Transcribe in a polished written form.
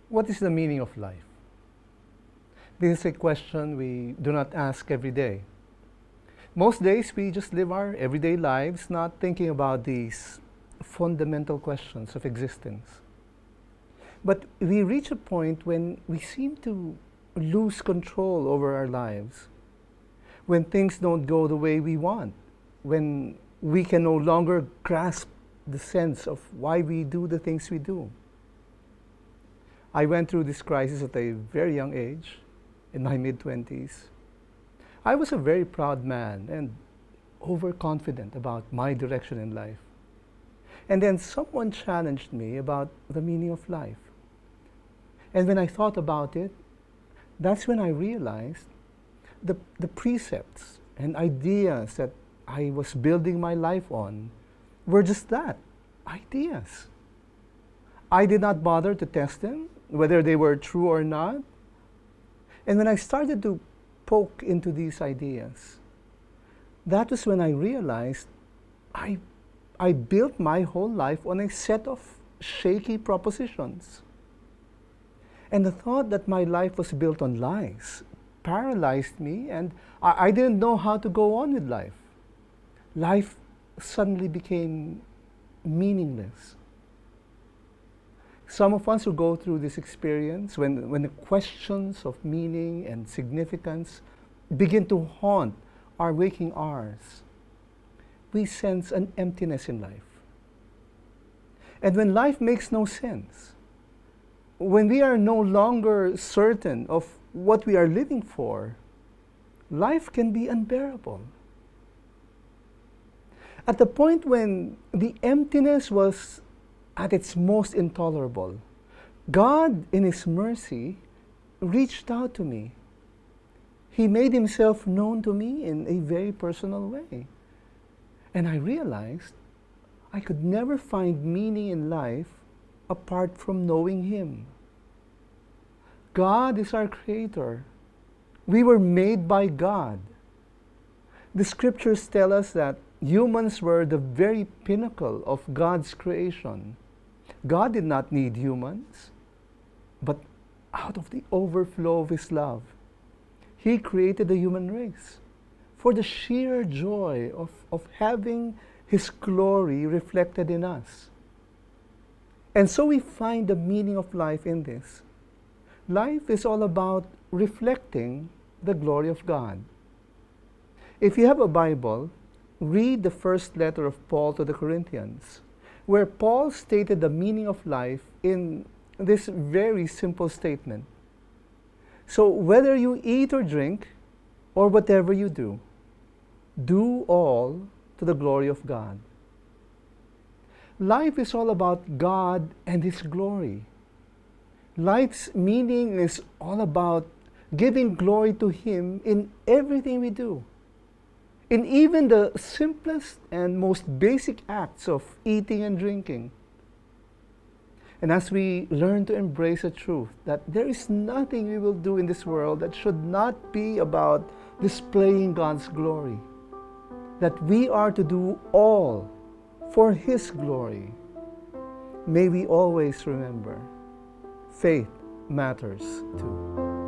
What is the meaning of life? This is a question we do not ask every day. Most days we just live our everyday lives not thinking about these fundamental questions of existence. But we reach a point when we seem to lose control over our lives, when things don't go the way we want, when we can no longer grasp the sense of why we do the things we do. I went through this crisis at a very young age, in my mid-20s. I was a very proud man and overconfident about my direction in life. And then someone challenged me about the meaning of life. And when I thought about it, that's when I realized the precepts and ideas that I was building my life on were just that, ideas. I did not bother to test them, whether they were true or not. And when I started to poke into these ideas, that was when I realized I built my whole life on a set of shaky propositions. And the thought that my life was built on lies paralyzed me, and I didn't know how to go on with life. Life suddenly became meaningless. Some of us who go through this experience, when the questions of meaning and significance begin to haunt our waking hours, we sense an emptiness in life. And when life makes no sense, when we are no longer certain of what we are living for, life can be unbearable. At the point when the emptiness was at its most intolerable, God, in His mercy, reached out to me. He made Himself known to me in a very personal way. And I realized I could never find meaning in life apart from knowing Him. God is our Creator. We were made by God. The scriptures tell us that humans were the very pinnacle of God's creation. God did not need humans, but out of the overflow of His love, He created the human race for the sheer joy of having His glory reflected in us. And so we find the meaning of life in this. Life is all about reflecting the glory of God. If you have a Bible, read the first letter of Paul to the Corinthians, where Paul stated the meaning of life in this very simple statement. So whether you eat or drink, or whatever you do, do all to the glory of God. Life is all about God and His glory. Life's meaning is all about giving glory to Him in everything we do. In even the simplest and most basic acts of eating and drinking. And as we learn to embrace the truth that there is nothing we will do in this world that should not be about displaying God's glory, that we are to do all for His glory, may we always remember, faith matters too.